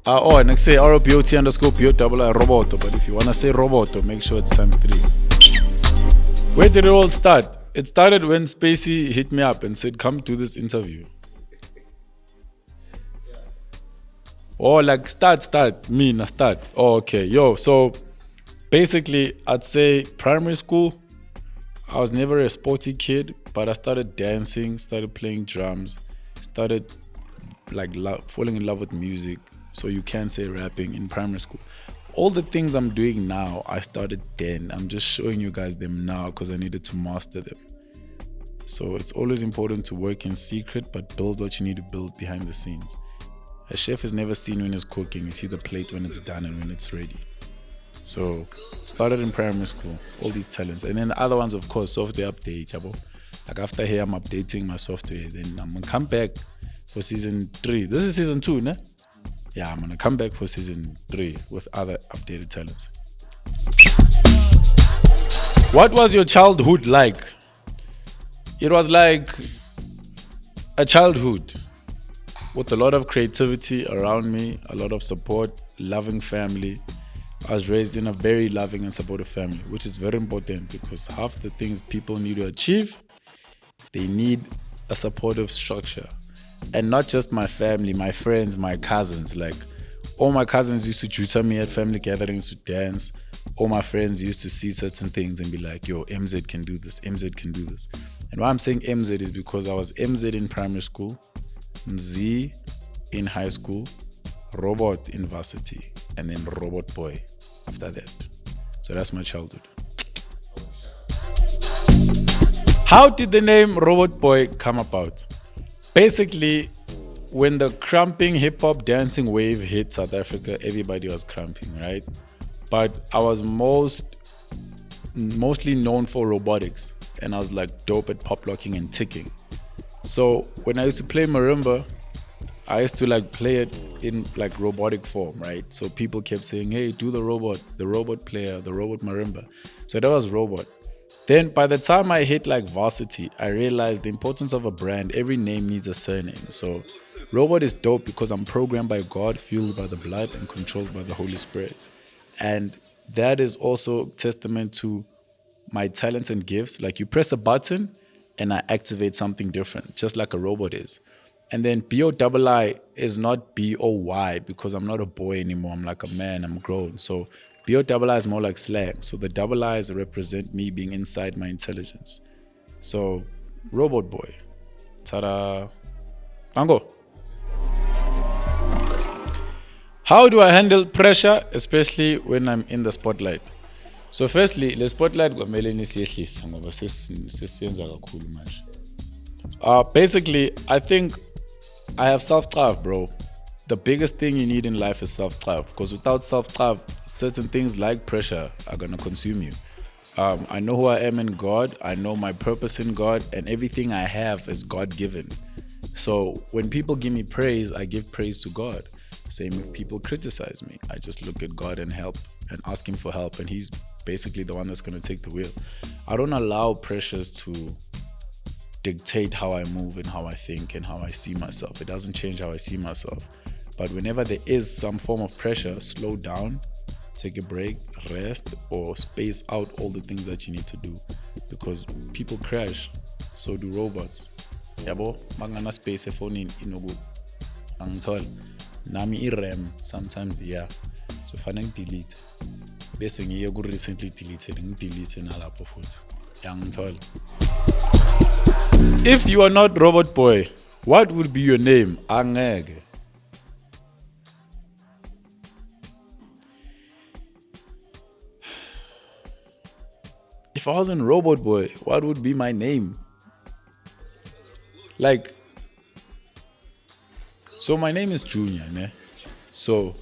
Next say ROBOT underscore BO double I Roboto. But if you wanna say Roboto, make sure it's times 3. Where did it all start? It started when Spacey hit me up and said, "Come do this interview." Oh, like start. Me, na start. Oh, okay. Yo, so basically, I'd say primary school, I was never a sporty kid, but I started dancing, started playing drums, started like falling in love with music. So you can say rapping in primary school. All the things I'm doing now, I started then. I'm just showing you guys them now because I needed to master them. So it's always important to work in secret, but build what you need to build behind the scenes. A chef is never seen when he's cooking. You see the plate when it's done and when it's ready. So started in primary school, all these talents. And then the other ones, of course, software update. Like after here, I'm updating my software. Then I'm going to come back for season 3. This is season 2, ne? Yeah, I'm going to come back for season 3 with other updated talents. What was your childhood like? It was like a childhood with a lot of creativity around me, a lot of support, loving family. I was raised in a very loving and supportive family, which is very important because half the things people need to achieve, they need a supportive structure. And not just my family, my friends, my cousins. Like all my cousins used to tutor me at family gatherings to dance. All my friends used to see certain things and be like, yo, MZ can do this, MZ can do this. And why I'm saying MZ is because I was MZ in primary school, MZ in high school, Robot in varsity, and then Robot Boii after that. So that's my childhood. How did the name Robot Boii come about? Basically, when the cramping hip-hop dancing wave hit South Africa, everybody was cramping, right? But I was mostly known for robotics, and I was like dope at pop locking and ticking. So when I used to play marimba, I used to like play it in like robotic form, right? So people kept saying, "Hey, do the robot player, the robot marimba." So that was robot. Then by the time I hit like varsity, I realized the importance of a brand. Every name needs a surname. So robot is dope because I'm programmed by God, fueled by the blood, and controlled by the Holy Spirit. And that is also testament to my talents and gifts. Like you press a button and I activate something different, just like a robot is. And then BOII is not BOY because I'm not a boy anymore. I'm like a man, I'm grown. So BOII is more like slang. So the double I's represent me being inside my intelligence. So Robot Boii. Ta-da. Ango. How do I handle pressure, especially when I'm in the spotlight? So firstly, the spotlight kwamele nisiyehlisa ngoba sesiyenza kakhulu manje. Basically, I think I have self-love, bro. The biggest thing you need in life is self-love, because without self-love, certain things like pressure are gonna consume you. I know who I am in God. I know my purpose in God, and everything I have is God-given. So when people give me praise, I give praise to God. Same if people criticize me, I just look at God and help and ask Him for help, and He's basically the one that's gonna take the wheel. I don't allow pressures to dictate how I move and how I think and how I see myself. It doesn't change how I see myself. But whenever there is some form of pressure, slow down, take a break, rest, or space out all the things that you need to do. Because people crash, so do robots. Yabo, magana space efonini inogu. Angithola. Nami RAM sometimes yeah. So fanele delete. Bese ngiye ku recently deleted, ngidelete nalapho futhi. Yangithola. If you are not Robot Boii, what would be your name? Angeke. If I wasn't Robot Boii, what would be my name? Like, so my name is Junior, ne? So,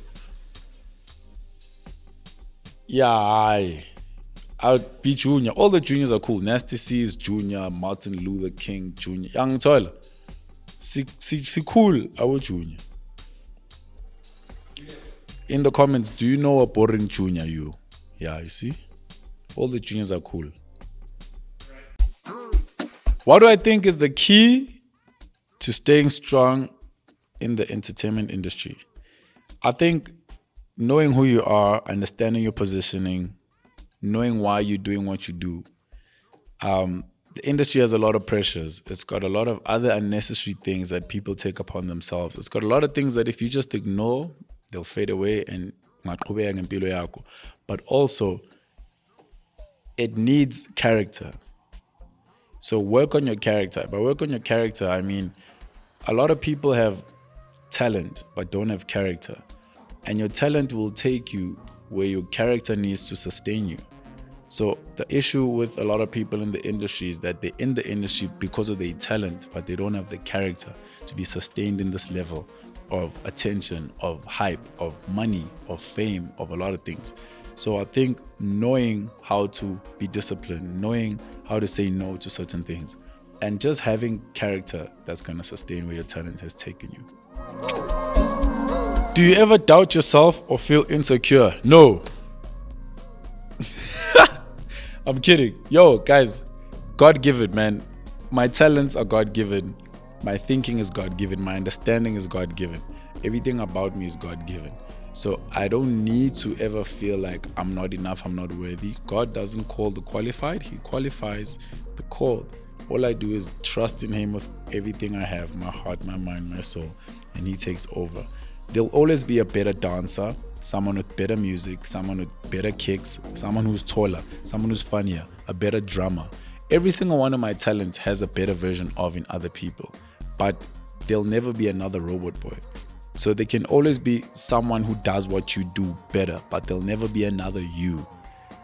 yeah, I'll be Junior. All the juniors are cool. Nasty C is Junior, Martin Luther King Junior. Young Toiler. Si cool, I will Junior. In the comments, do you know a boring junior you? Yeah, you see? All the juniors are cool. What do I think is the key to staying strong in the entertainment industry? I think knowing who you are, understanding your positioning, knowing why you're doing what you do. The industry has a lot of pressures. It's got a lot of other unnecessary things that people take upon themselves. It's got a lot of things that if you just ignore, they'll fade away and maqhubeka ngempilo yakho. But also, it needs character. So work on your character. By work on your character, I mean, a lot of people have talent but don't have character. And your talent will take you where your character needs to sustain you. So the issue with a lot of people in the industry is that they're in the industry because of their talent, but they don't have the character to be sustained in this level of attention, of hype, of money, of fame, of a lot of things. So I think knowing how to be disciplined, knowing how to say no to certain things, and just having character that's going to sustain where your talent has taken you. Do you ever doubt yourself or feel insecure? No. I'm kidding. Yo, guys, God-given, man. My talents are God-given. My thinking is God-given. My understanding is God-given. Everything about me is God-given. So I don't need to ever feel like I'm not enough, I'm not worthy. God doesn't call the qualified. He qualifies the called. All I do is trust in Him with everything I have, my heart, my mind, my soul, and He takes over. There'll always be a better dancer, someone with better music, someone with better kicks, someone who's taller, someone who's funnier, a better drummer. Every single one of my talents has a better version of in other people, but there'll never be another Robot Boii. So there can always be someone who does what you do better, but there'll never be another you.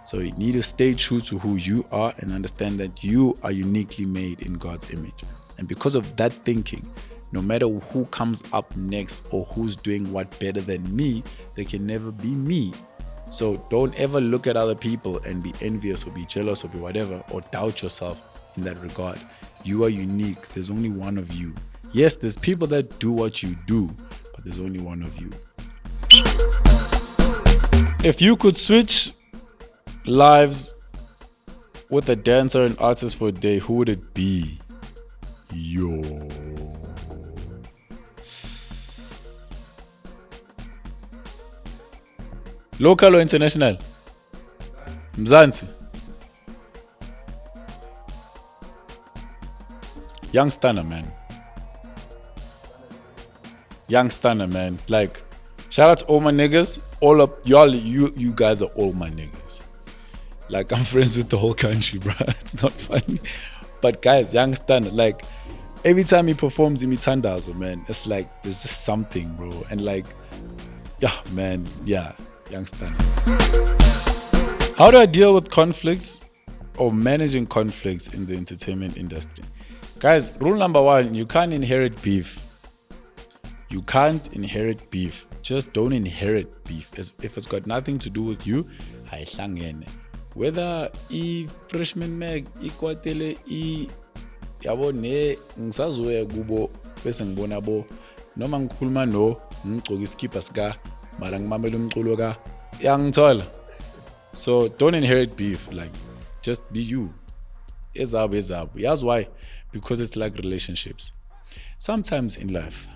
So you need to stay true to who you are and understand that you are uniquely made in God's image. And because of that thinking, no matter who comes up next or who's doing what better than me, they can never be me. So don't ever look at other people and be envious or be jealous or be whatever, or doubt yourself in that regard. You are unique. There's only one of you. Yes, there's people that do what you do, but there's only one of you. If you could switch lives with a dancer and artist for a day, who would it be? Yo. Local or international? Mzansi. Young stunner, man. Young stunner, man. Like, shout out to all my niggas. All up, y'all, you guys are all my niggas. Like, I'm friends with the whole country, bro. It's not funny. But guys, young stunner, like, every time he performs in Mitandazo, man, it's like, there's just something, bro. And like, yeah, man, yeah. Young stunner. How do I deal with conflicts or managing conflicts in the entertainment industry? Guys, rule number one, you can't inherit beef. You can't inherit beef. Just don't inherit beef. If it's got nothing to do with you, hayihlangene. Whether Freshmen mag, ikwatele, yabo ne ngisazoya kubo bese ngibona bo noma ngikhuluma no ngigcoka iskipper sika mara ngimamela umculo ka yangithola. So don't inherit beef, like just be you. Ezabo. That's why, because it's like relationships. Sometimes in life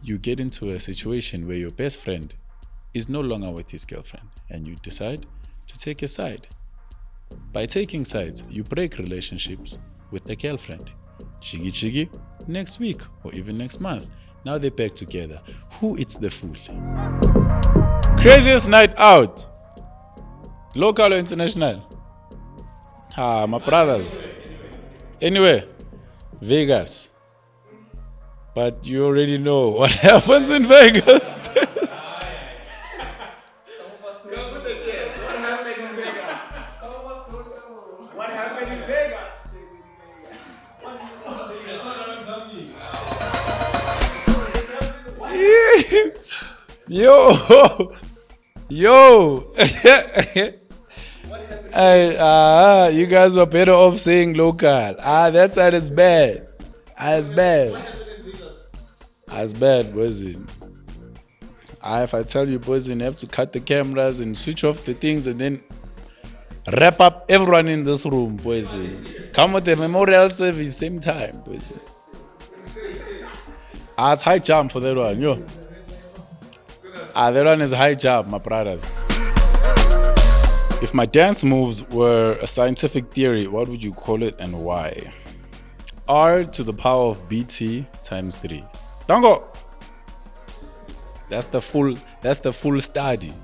you get into a situation where your best friend is no longer with his girlfriend and you decide to take a side. By taking sides, you break relationships with the girlfriend. Chigi, next week or even next month. Now they're back together. Who eats the fool? Craziest night out. Local or international? My brothers. Anyway, Vegas. But you already know what happens in Vegas. Yo. You guys were better off saying local. That side is bad. It's bad. It's bad, boys. If I tell you, boys, you have to cut the cameras and switch off the things and then wrap up everyone in this room, boys. Come with the memorial service same time, boys. It's high jump for that one, yo. That one is high job, my brothers. If my dance moves were a scientific theory, what would you call it and why? R to the power of BT times 3. Dango! That's the full study.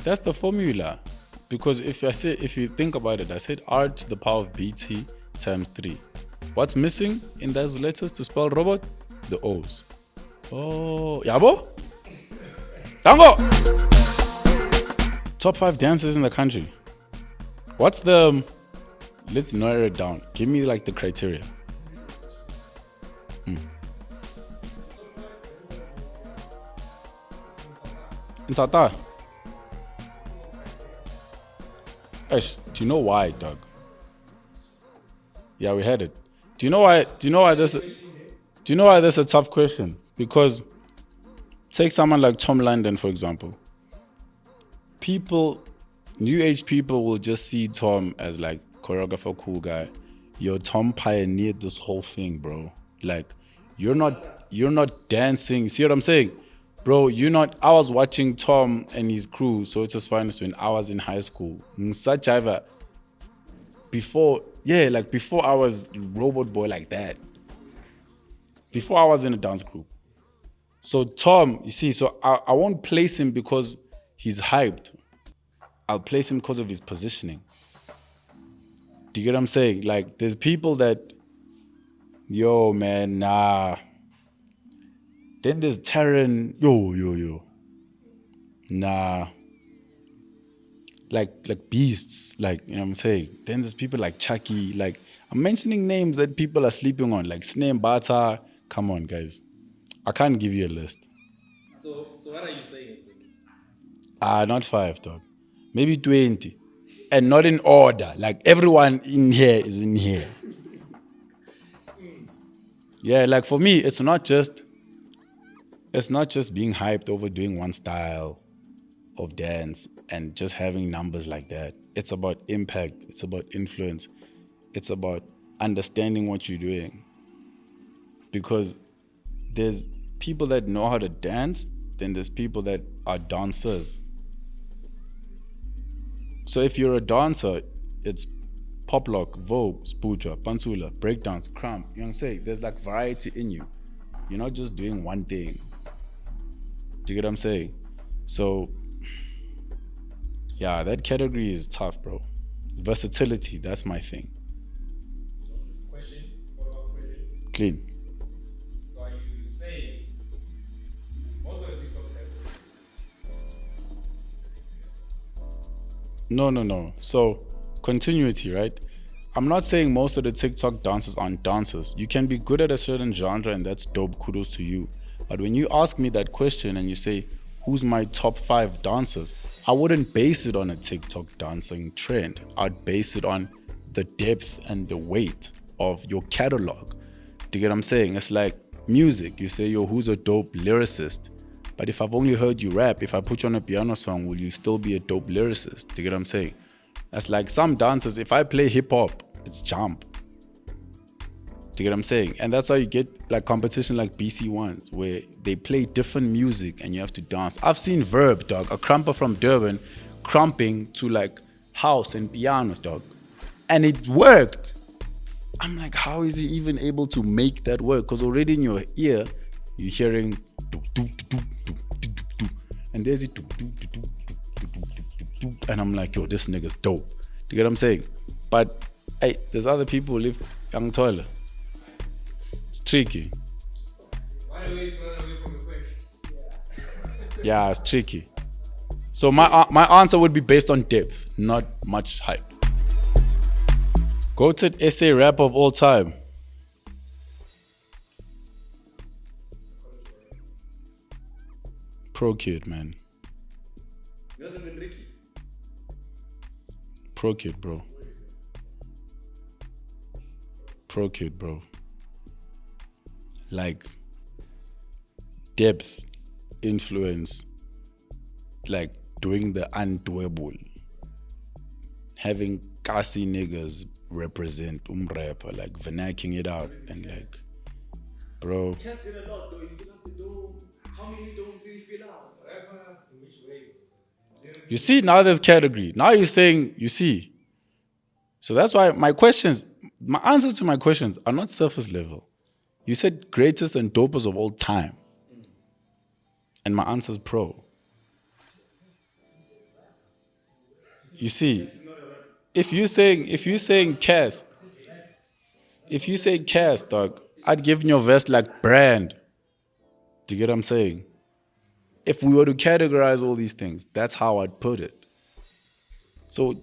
That's the formula. Because if you think about it, I said R to the power of BT times 3. What's missing in those letters to spell robot? The O's. Oh, yabo? Dango! Top 5 dancers in the country. What's the... Let's narrow it down. Give me like the criteria. In South Africa. Ash, do you know why, Doug? Yeah, we had it. Do you know why this is a tough question? Because take someone like Tom London, for example. New age people will just see Tom as like choreographer, cool guy. Yo, Tom pioneered this whole thing, bro. Like, you're not dancing. See what I'm saying? Bro, I was watching Tom and his crew, so it was finest when I was in high school. Such ever. Before I was Robot Boii like that. Before I was in a dance group. So Tom, you see, so I won't place him because he's hyped. I'll place him because of his positioning. Do you get what I'm saying? Like, there's people that, yo, man, nah. Then there's Taryn, yo. Nah. Like beasts, like, you know what I'm saying? Then there's people like Chucky, like, I'm mentioning names that people are sleeping on, like Sname Bata. Come on, guys. I can't give you a list. So what are you saying? Not 5, dog. Maybe 20. And not in order. Like, everyone in here is in here. Yeah, like for me, it's not just being hyped over doing one style of dance and just having numbers like that. It's about impact. It's about influence. It's about understanding what you're doing. Because there's people that know how to dance, then there's people that are dancers. So if you're a dancer, it's pop lock, vogue, spoocha, pansula, breakdance, cramp. You know what I'm saying? There's like variety in you. You're not just doing one thing. Do you get what I'm saying? So, yeah, that category is tough, bro. Versatility, that's my thing. Follow-up question. Clean. So are you saying most of the TikTok No. So, continuity, right? I'm not saying most of the TikTok dancers aren't dancers. You can be good at a certain genre and that's dope, kudos to you. But when you ask me that question and you say, who's my top 5 dancers? I wouldn't base it on a TikTok dancing trend. I'd base it on the depth and the weight of your catalog. Do you get what I'm saying? It's like music. You say, yo, who's a dope lyricist? But if I've only heard you rap, if I put you on a piano song, will you still be a dope lyricist? Do you get what I'm saying? That's like some dancers, if I play hip hop, it's jump. Do you get what I'm saying? And that's why you get like competition like BC Ones, where they play different music and you have to dance. I've seen Verb, dog, a crumper from Durban, crumping to like house and piano, dog. And it worked. I'm like, how is he even able to make that work? Because already in your ear, you're hearing do, do, do, do, do, do, do. And there's it do, do, do, do, do, do, do, do. And I'm like, yo, this nigga's dope. Do you get what I'm saying? But hey, there's other people who live young toilet. It's tricky. Why are we running away from the question? Yeah, it's tricky. So my answer would be based on depth, not much hype. Goated essay rapper of all time. Pro Kid, man. Not even Ricky. Pro Kid, bro. Pro Kid, bro. Like, depth, influence, like doing the undoable. Having Kasi niggas represent rapper, like vernaculing it out and like, bro. Just in a lot though, you can have to do How many don't really feel out? Whatever, in which way? You see, now there's category. Now you're saying, you see. So that's why my answers to my questions are not surface level. You said greatest and dopest of all time. And my answer's pro. You see, if you saying Cass, if you say Cass, dog, I'd give your vest like brand. Do you get what I'm saying? If we were to categorize all these things, that's how I'd put it. So,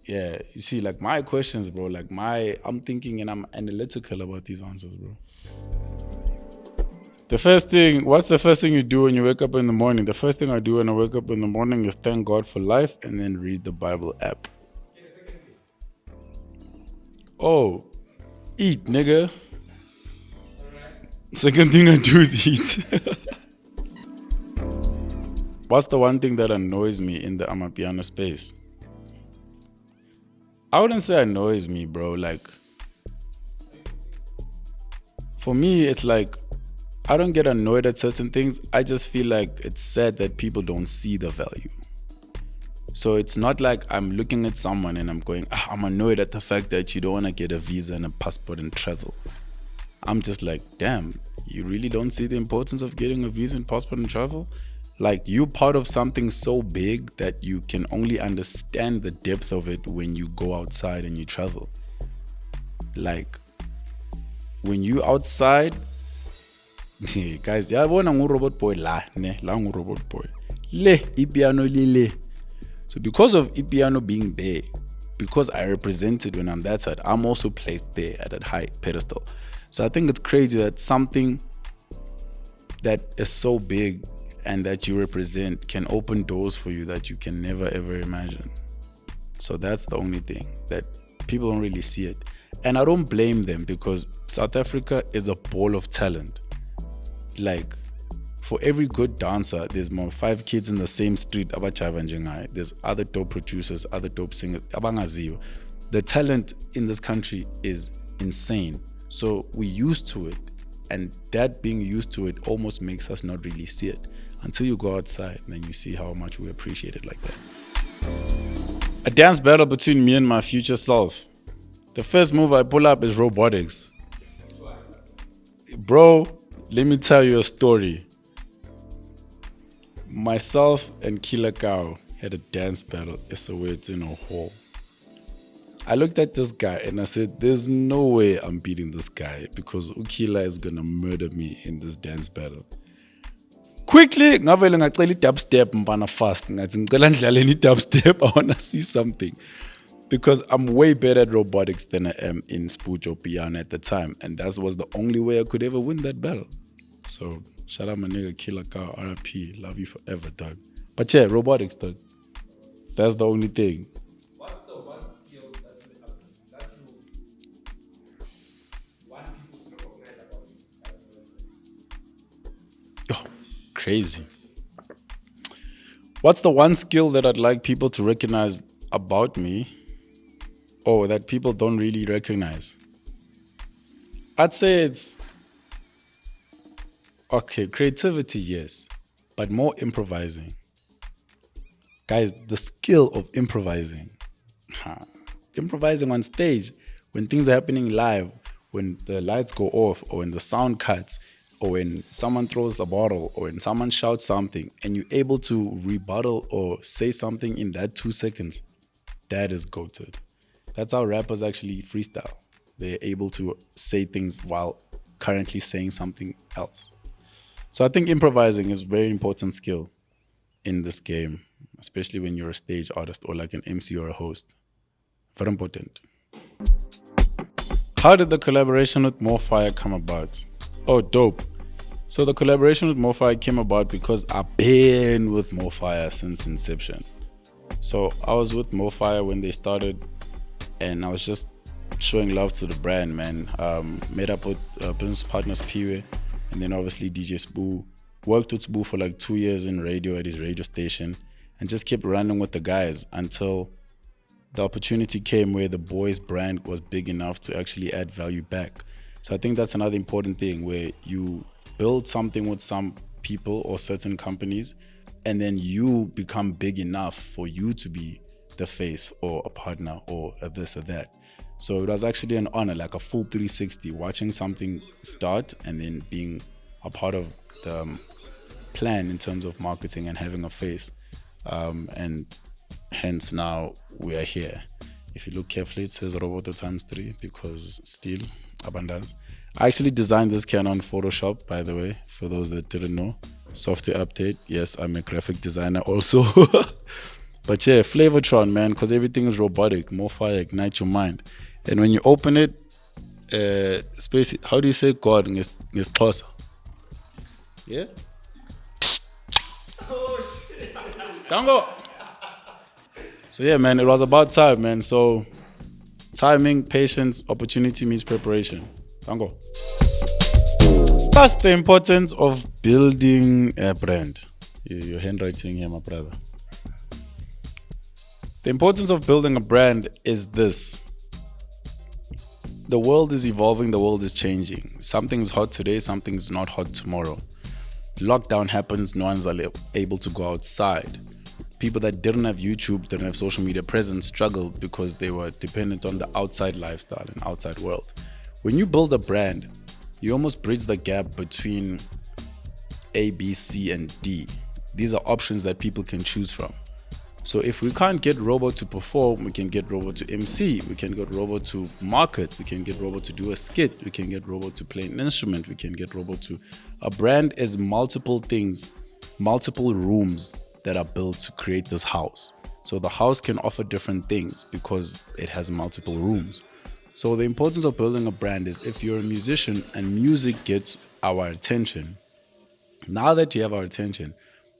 yeah, you see, like my questions, bro, I'm thinking and I'm analytical about these answers, bro. What's the first thing you do when you wake up in the morning? The first thing I do when I wake up in the morning is thank God for life and then read the Bible app. Oh, eat, nigga. Second thing I do is eat. What's the one thing that annoys me in the Amapiano space? I wouldn't say annoys me, bro. Like, for me, it's like, I don't get annoyed at certain things. I just feel like it's sad that people don't see the value. So it's not like I'm looking at someone and I'm going, I'm annoyed at the fact that you don't want to get a visa and a passport and travel. I'm just like, damn, you really don't see the importance of getting a visa and passport and travel? Like, you're part of something so big that you can only understand the depth of it when you go outside and you travel. Like, when you outside, guys, yabona ngu-Robot Boii la ngu-Robot Boii. Le, ipiano lile. So because of ipiano being there, because I represent it when I'm that side, I'm also placed there at that high pedestal. So I think it's crazy that something that is so big and that you represent can open doors for you that you can never ever imagine. So that's the only thing, that people don't really see it. And I don't blame them, because South Africa is a ball of talent. Like, for every good dancer, there's more 5 kids in the same street abajayiva njengaye. There's other dope producers, other dope singers abangaziwa. The talent in this country is insane. So we're used to it, and that being used to it almost makes us not really see it until you go outside and then you see how much we appreciate it like that. A dance battle between me and my future self. The first move I pull up is robotics. Bro, let me tell you a story. Myself and Killer Cow had a dance battle in a hall. I looked at this guy and I said, there's no way I'm beating this guy, because Ukila is gonna murder me in this dance battle. Quickly, ngavele ngacela i-dubstep mpana fast. Ngathi ngicela ndidlaleni i-dubstep, I wanna see something. Because I'm way better at robotics than I am in Spooch or piano at the time. And that was the only way I could ever win that battle. So, shout out my nigga Killer Cow, RIP, love you forever, dog. But yeah, robotics, dog. That's the only thing. What's the one skill that you want people to recognize about you? Oh, crazy. What's the one skill that I'd like people to recognize about me, or that people don't really recognize? I'd say it's, okay, creativity, yes, but more improvising. Guys, the skill of improvising. Improvising on stage, when things are happening live, when the lights go off, or when the sound cuts, or when someone throws a bottle, or when someone shouts something, and you're able to rebuttal or say something in that 2 seconds, that is goated. That's how rappers actually freestyle. They're able to say things while currently saying something else. So I think improvising is a very important skill in this game, especially when you're a stage artist or like an MC or a host. Very important. How did the collaboration with Morfire come about? Oh, dope. So the collaboration with Morfire came about because I've been with Morfire since inception. So I was with Morfire when they started, and I was just showing love to the brand, man. Met up with business partners Piwe, and then obviously DJ Spoo. Worked with Spoo for like 2 years in radio at his radio station, and just kept running with the guys until the opportunity came where the Boys brand was big enough to actually add value back. So I think that's another important thing, where you build something with some people or certain companies, and then you become big enough for you to be the face or a partner or a this or that. So it was actually an honor, like a full 360, watching something start and then being a part of the plan in terms of marketing and having a face. And hence now we are here. If you look carefully, it says Robot ×3 because still abandas. I actually designed this can on Photoshop, by the way, for those that didn't know. Software update. Yes, I'm a graphic designer also. But yeah, Flavortron, man, because everything is robotic. More fire, ignite your mind. And when you open it, space. How do you say God? Ngesxhosa. Yeah. Oh shit. Tango. So yeah, man, it was about time, man. So timing, patience, opportunity meets preparation. Tango. That's the importance of building a brand. Your handwriting here, my brother. The importance of building a brand is this. The world is evolving, the world is changing. Something's hot today, something's not hot tomorrow. Lockdown happens, no one's able to go outside. People that didn't have YouTube, didn't have social media presence struggled because they were dependent on the outside lifestyle and outside world. When you build a brand, you almost bridge the gap between A, B, C, and D. These are options that people can choose from. So if we can't get Robot to perform, we can get Robot to MC, we can get Robot to market, we can get Robot to do a skit, we can get Robot to play an instrument, we can get Robot to... A brand is multiple things, multiple rooms that are built to create this house. So the house can offer different things because it has multiple rooms. So the importance of building a brand is if you're a musician and music gets our attention, now that you have our attention,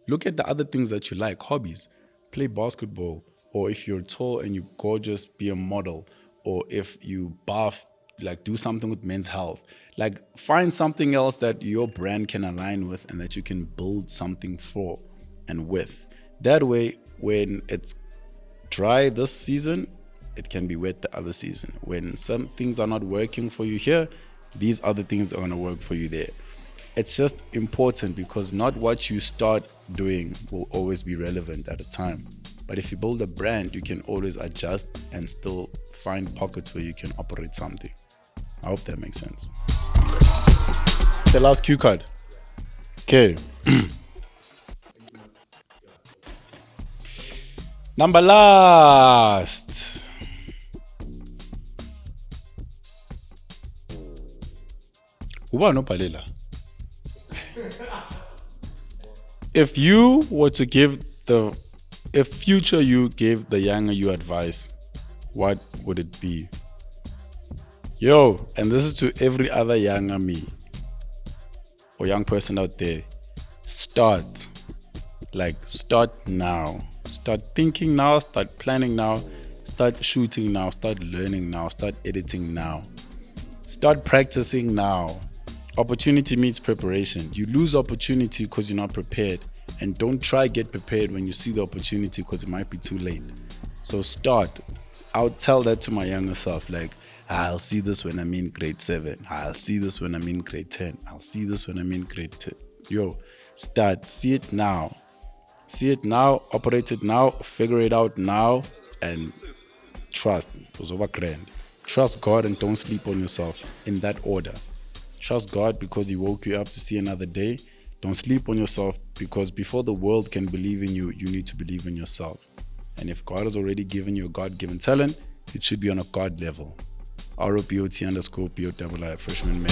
look at the other things that you like, hobbies. Play basketball, or if you're tall and you're gorgeous, be a model, or if you buff, like do something with men's health. Like find something else that your brand can align with and that you can build something for and with. That way, when it's dry this season, it can be wet the other season. When some things are not working for you here, these other things are going to work for you there. It's just important because not what you start doing will always be relevant at a time. But if you build a brand, you can always adjust and still find pockets where you can operate something. I hope that makes sense. The last cue card. Okay. Number last. Uba no palela. If you were to give if future you gave the younger you advice, what would it be? Yo, and this is to every other younger me or young person out there. Start now. Start thinking now, start planning now, start shooting now, start learning now, start editing now. Start practicing now. Opportunity meets preparation. You lose opportunity because you're not prepared. And don't try get prepared when you see the opportunity because it might be too late. So start. I'll tell that to my younger self. Like, I'll see this when I'm in grade 7. I'll see this when I'm in grade 10. I'll see this when I'm in grade 10. Yo, start. See it now. See it now. Operate it now. Figure it out now. And trust. Trust God and don't sleep on yourself in that order. Trust God because He woke you up to see another day. Don't sleep on yourself because before the world can believe in you, you need to believe in yourself. And if God has already given you a God-given talent, it should be on a God level. ROBOT_BOII Freshman man.